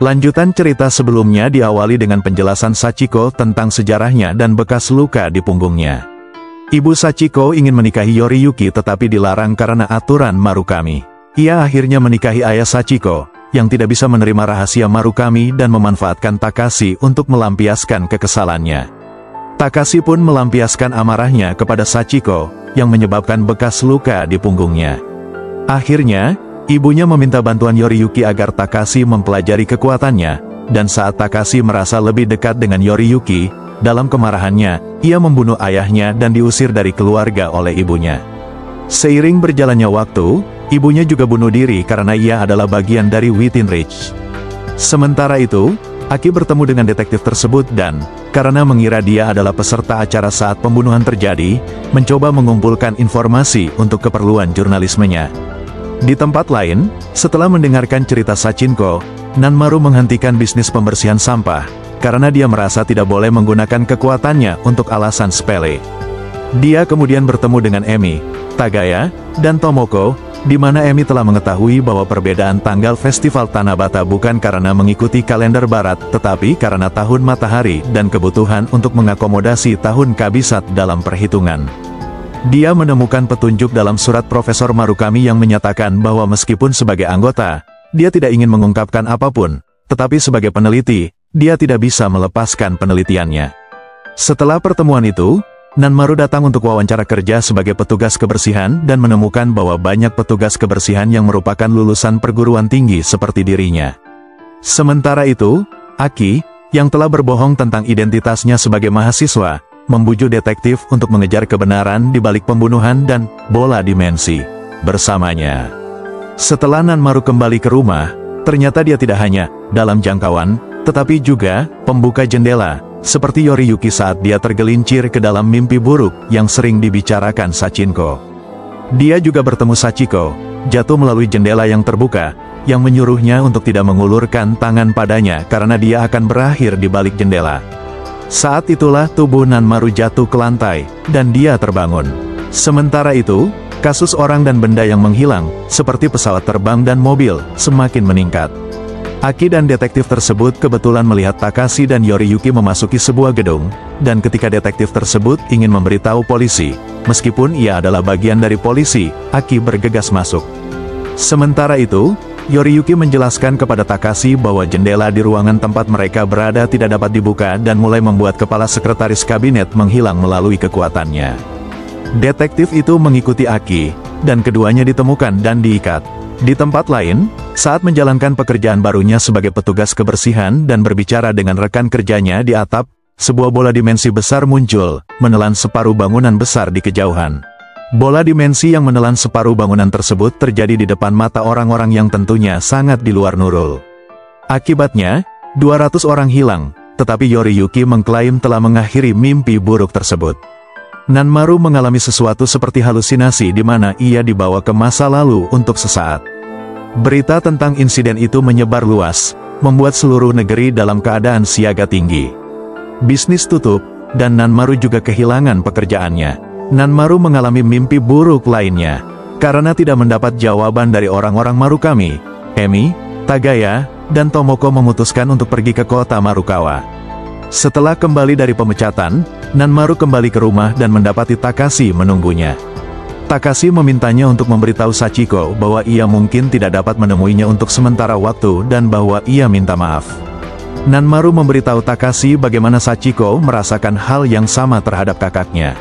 Lanjutan cerita sebelumnya diawali dengan penjelasan Sachiko tentang sejarahnya dan bekas luka di punggungnya. Ibu Sachiko ingin menikahi Yoriyuki tetapi dilarang karena aturan Marukami. Ia akhirnya menikahi ayah Sachiko, yang tidak bisa menerima rahasia Marukami dan memanfaatkan Takashi untuk melampiaskan kekesalannya. Takashi pun melampiaskan amarahnya kepada Sachiko, yang menyebabkan bekas luka di punggungnya. Akhirnya, ibunya meminta bantuan Yoriyuki agar Takashi mempelajari kekuatannya, dan saat Takashi merasa lebih dekat dengan Yoriyuki, dalam kemarahannya, ia membunuh ayahnya dan diusir dari keluarga oleh ibunya. Seiring berjalannya waktu, ibunya juga bunuh diri karena ia adalah bagian dari Within Reach. Sementara itu, Aki bertemu dengan detektif tersebut dan, karena mengira dia adalah peserta acara saat pembunuhan terjadi, mencoba mengumpulkan informasi untuk keperluan jurnalismenya. Di tempat lain, setelah mendengarkan cerita Sachinko, Nanmaru menghentikan bisnis pembersihan sampah, karena dia merasa tidak boleh menggunakan kekuatannya untuk alasan sepele. Dia kemudian bertemu dengan Emi, Tagaya, dan Tomoko, di mana Emi telah mengetahui bahwa perbedaan tanggal festival Tanabata bukan karena mengikuti kalender barat, tetapi karena tahun matahari dan kebutuhan untuk mengakomodasi tahun kabisat dalam perhitungan. Dia menemukan petunjuk dalam surat Profesor Marukami yang menyatakan bahwa meskipun sebagai anggota, dia tidak ingin mengungkapkan apapun, tetapi sebagai peneliti, dia tidak bisa melepaskan penelitiannya. Setelah pertemuan itu, Nanmaru datang untuk wawancara kerja sebagai petugas kebersihan dan menemukan bahwa banyak petugas kebersihan yang merupakan lulusan perguruan tinggi seperti dirinya. Sementara itu, Aki, yang telah berbohong tentang identitasnya sebagai mahasiswa, membujuk detektif untuk mengejar kebenaran di balik pembunuhan dan bola dimensi bersamanya. Setelah Nanmaru kembali ke rumah, ternyata dia tidak hanya dalam jangkauan, tetapi juga pembuka jendela, seperti Yoriyuki saat dia tergelincir ke dalam mimpi buruk yang sering dibicarakan Sachinko. Dia juga bertemu Sachiko, jatuh melalui jendela yang terbuka, yang menyuruhnya untuk tidak mengulurkan tangan padanya karena dia akan berakhir di balik jendela. Saat itulah tubuh Nanmaru jatuh ke lantai, dan dia terbangun. Sementara itu, kasus orang dan benda yang menghilang, seperti pesawat terbang dan mobil, semakin meningkat. Aki dan detektif tersebut kebetulan melihat Takashi dan Yoriyuki memasuki sebuah gedung, dan ketika detektif tersebut ingin memberitahu polisi, meskipun ia adalah bagian dari polisi, Aki bergegas masuk. Sementara itu, Yoriyuki menjelaskan kepada Takashi bahwa jendela di ruangan tempat mereka berada tidak dapat dibuka dan mulai membuat kepala sekretaris kabinet menghilang melalui kekuatannya. Detektif itu mengikuti Aki, dan keduanya ditemukan dan diikat. Di tempat lain, saat menjalankan pekerjaan barunya sebagai petugas kebersihan dan berbicara dengan rekan kerjanya di atap, sebuah bola dimensi besar muncul, menelan separuh bangunan besar di kejauhan. Bola dimensi yang menelan separuh bangunan tersebut terjadi di depan mata orang-orang yang tentunya sangat di luar nurul. Akibatnya, 200 orang hilang, tetapi Yoriyuki mengklaim telah mengakhiri mimpi buruk tersebut. Nanmaru mengalami sesuatu seperti halusinasi di mana ia dibawa ke masa lalu untuk sesaat. Berita tentang insiden itu menyebar luas, membuat seluruh negeri dalam keadaan siaga tinggi. Bisnis tutup, dan Nanmaru juga kehilangan pekerjaannya. Nanmaru mengalami mimpi buruk lainnya, karena tidak mendapat jawaban dari orang-orang Marukami. Emi, Tagaya, dan Tomoko memutuskan untuk pergi ke kota Marukawa. Setelah kembali dari pemecatan, Nanmaru kembali ke rumah dan mendapati Takashi menunggunya. Takashi memintanya untuk memberitahu Sachiko bahwa ia mungkin tidak dapat menemuinya untuk sementara waktu dan bahwa ia minta maaf. Nanmaru memberitahu Takashi bagaimana Sachiko merasakan hal yang sama terhadap kakaknya.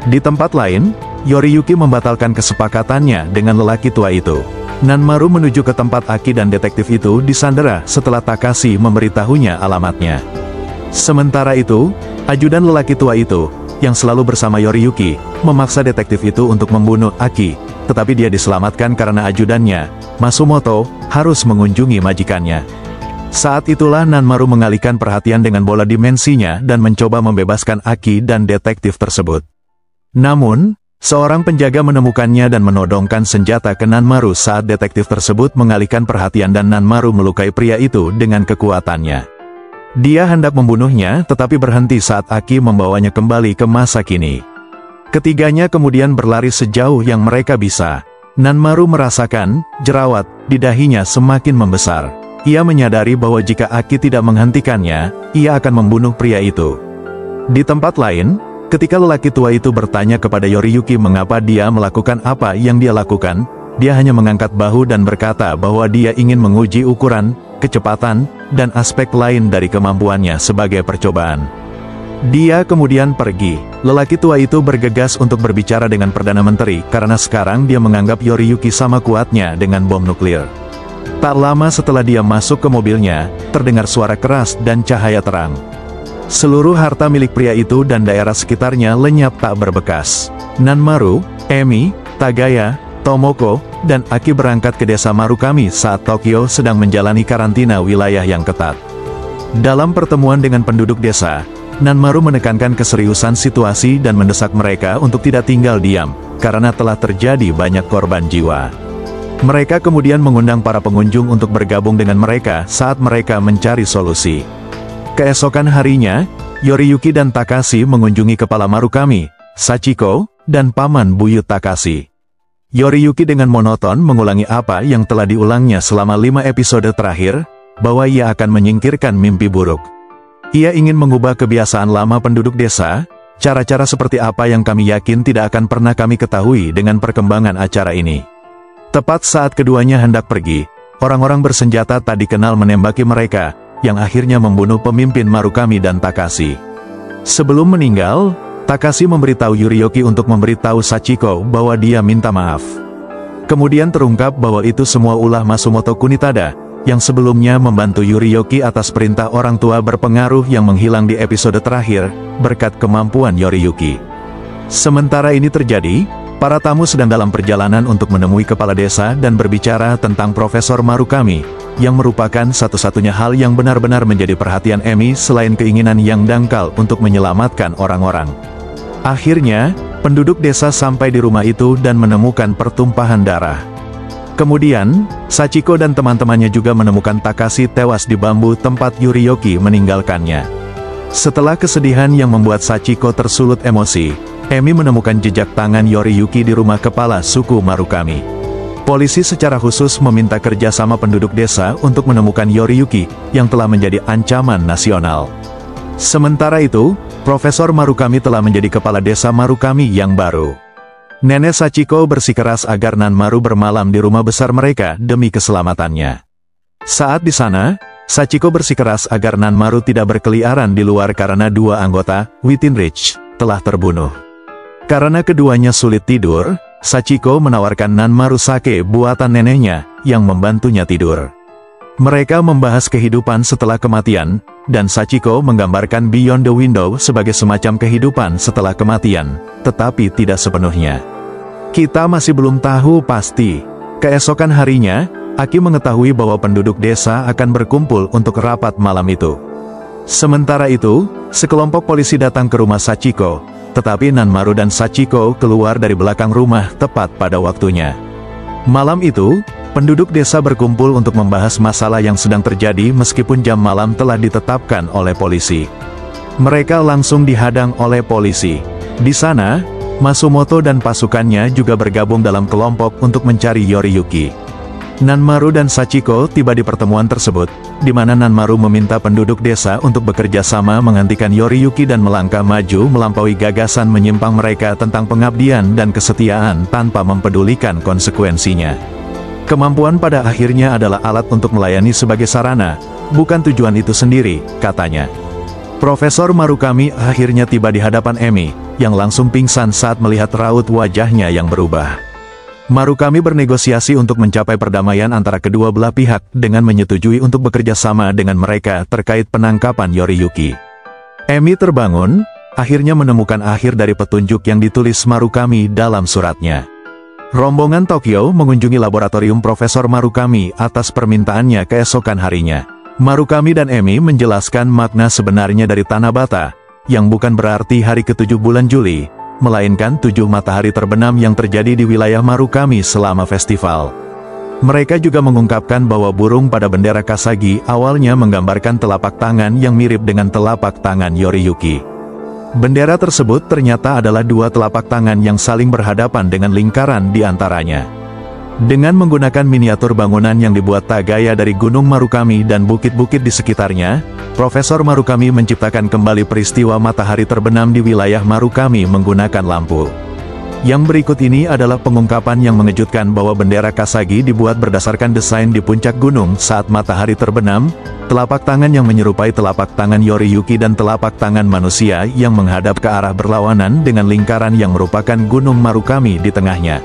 Di tempat lain, Yoriyuki membatalkan kesepakatannya dengan lelaki tua itu. Nanmaru menuju ke tempat Aki dan detektif itu disandera setelah Takashi memberitahunya alamatnya. Sementara itu, ajudan lelaki tua itu, yang selalu bersama Yoriyuki, memaksa detektif itu untuk membunuh Aki, tetapi dia diselamatkan karena ajudannya, Masumoto, harus mengunjungi majikannya. Saat itulah Nanmaru mengalihkan perhatian dengan bola dimensinya dan mencoba membebaskan Aki dan detektif tersebut. Namun, seorang penjaga menemukannya dan menodongkan senjata ke Nanmaru saat detektif tersebut mengalihkan perhatian dan Nanmaru melukai pria itu dengan kekuatannya. Dia hendak membunuhnya tetapi berhenti saat Aki membawanya kembali ke masa kini. Ketiganya kemudian berlari sejauh yang mereka bisa. Nanmaru merasakan jerawat di dahinya semakin membesar. ia menyadari bahwa jika Aki tidak menghentikannya, ia akan membunuh pria itu. Di tempat lain, ketika lelaki tua itu bertanya kepada Yoriyuki mengapa dia melakukan apa yang dia lakukan, dia hanya mengangkat bahu dan berkata bahwa dia ingin menguji ukuran, kecepatan, dan aspek lain dari kemampuannya sebagai percobaan. Dia kemudian pergi. Lelaki tua itu bergegas untuk berbicara dengan Perdana Menteri karena sekarang dia menganggap Yoriyuki sama kuatnya dengan bom nuklir. Tak lama setelah dia masuk ke mobilnya, terdengar suara keras dan cahaya terang. Seluruh harta milik pria itu dan daerah sekitarnya lenyap tak berbekas. Nanmaru, Emi, Tagaya, Tomoko, dan Aki berangkat ke desa Marukami saat Tokyo sedang menjalani karantina wilayah yang ketat. Dalam pertemuan dengan penduduk desa, Nanmaru menekankan keseriusan situasi dan mendesak mereka untuk tidak tinggal diam, karena telah terjadi banyak korban jiwa. Mereka kemudian mengundang para pengunjung untuk bergabung dengan mereka saat mereka mencari solusi. Keesokan harinya, Yoriyuki dan Takashi mengunjungi kepala Marukami, Sachiko, dan paman buyut Takashi. Yoriyuki dengan monoton mengulangi apa yang telah diulangnya selama 5 episode terakhir, bahwa ia akan menyingkirkan mimpi buruk. Ia ingin mengubah kebiasaan lama penduduk desa, cara-cara seperti apa yang kami yakin tidak akan pernah kami ketahui dengan perkembangan acara ini. Tepat saat keduanya hendak pergi, orang-orang bersenjata tak dikenal menembaki mereka, yang akhirnya membunuh pemimpin Marukami dan Takashi. Sebelum meninggal, Takashi memberitahu Yoriyuki untuk memberitahu Sachiko bahwa dia minta maaf. Kemudian terungkap bahwa itu semua ulah Masumoto Kunitada, yang sebelumnya membantu Yoriyuki atas perintah orang tua berpengaruh yang menghilang di episode terakhir, berkat kemampuan Yoriyuki. Sementara ini terjadi, para tamu sedang dalam perjalanan untuk menemui kepala desa dan berbicara tentang Profesor Marukami, yang merupakan satu-satunya hal yang benar-benar menjadi perhatian Emi selain keinginan yang dangkal untuk menyelamatkan orang-orang. Akhirnya, penduduk desa sampai di rumah itu dan menemukan pertumpahan darah. Kemudian, Sachiko dan teman-temannya juga menemukan Takashi tewas di bambu tempat Yoriyuki meninggalkannya. Setelah kesedihan yang membuat Sachiko tersulut emosi, Emi menemukan jejak tangan Yoriyuki di rumah kepala suku Marukami. Polisi secara khusus meminta kerjasama penduduk desa untuk menemukan Yoriyuki, yang telah menjadi ancaman nasional. Sementara itu, Profesor Marukami telah menjadi kepala desa Marukami yang baru. Nenek Sachiko bersikeras agar Nanmaru bermalam di rumah besar mereka demi keselamatannya. Saat di sana, Sachiko bersikeras agar Nanmaru tidak berkeliaran di luar karena 2 anggota, Within Reach, telah terbunuh. Karena keduanya sulit tidur, Sachiko menawarkan Nanmaru sake buatan neneknya, yang membantunya tidur. Mereka membahas kehidupan setelah kematian, dan Sachiko menggambarkan Beyond the Window sebagai semacam kehidupan setelah kematian, tetapi tidak sepenuhnya. Kita masih belum tahu pasti. Keesokan harinya, Aki mengetahui bahwa penduduk desa akan berkumpul untuk rapat malam itu. Sementara itu, sekelompok polisi datang ke rumah Sachiko, tetapi Nanmaru dan Sachiko keluar dari belakang rumah tepat pada waktunya. Malam itu, penduduk desa berkumpul untuk membahas masalah yang sedang terjadi meskipun jam malam telah ditetapkan oleh polisi. Mereka langsung dihadang oleh polisi. Di sana, Masumoto dan pasukannya juga bergabung dalam kelompok untuk mencari Yoriyuki. Nanmaru dan Sachiko tiba di pertemuan tersebut, di mana Nanmaru meminta penduduk desa untuk bekerja sama menghentikan Yoriyuki dan melangkah maju melampaui gagasan menyimpang mereka tentang pengabdian dan kesetiaan tanpa mempedulikan konsekuensinya. Kemampuan pada akhirnya adalah alat untuk melayani sebagai sarana, bukan tujuan itu sendiri, katanya. Profesor Marukami akhirnya tiba di hadapan Emi, yang langsung pingsan saat melihat raut wajahnya yang berubah. Marukami bernegosiasi untuk mencapai perdamaian antara kedua belah pihak dengan menyetujui untuk bekerja sama dengan mereka terkait penangkapan Yoriyuki. Emi terbangun, akhirnya menemukan akhir dari petunjuk yang ditulis Marukami dalam suratnya. Rombongan Tokyo mengunjungi laboratorium Profesor Marukami atas permintaannya keesokan harinya. Marukami dan Emi menjelaskan makna sebenarnya dari Tanabata, yang bukan berarti hari ke-7 bulan Juli, melainkan 7 matahari terbenam yang terjadi di wilayah Marukami selama festival. Mereka juga mengungkapkan bahwa burung pada bendera Kasagi awalnya menggambarkan telapak tangan yang mirip dengan telapak tangan Yoriyuki. Bendera tersebut ternyata adalah 2 telapak tangan yang saling berhadapan dengan lingkaran di antaranya. Dengan menggunakan miniatur bangunan yang dibuat Tagaya dari Gunung Marukami dan bukit-bukit di sekitarnya, Profesor Marukami menciptakan kembali peristiwa matahari terbenam di wilayah Marukami menggunakan lampu. Yang berikut ini adalah pengungkapan yang mengejutkan bahwa bendera Kasagi dibuat berdasarkan desain di puncak gunung saat matahari terbenam, telapak tangan yang menyerupai telapak tangan Yoriyuki dan telapak tangan manusia yang menghadap ke arah berlawanan dengan lingkaran yang merupakan Gunung Marukami di tengahnya.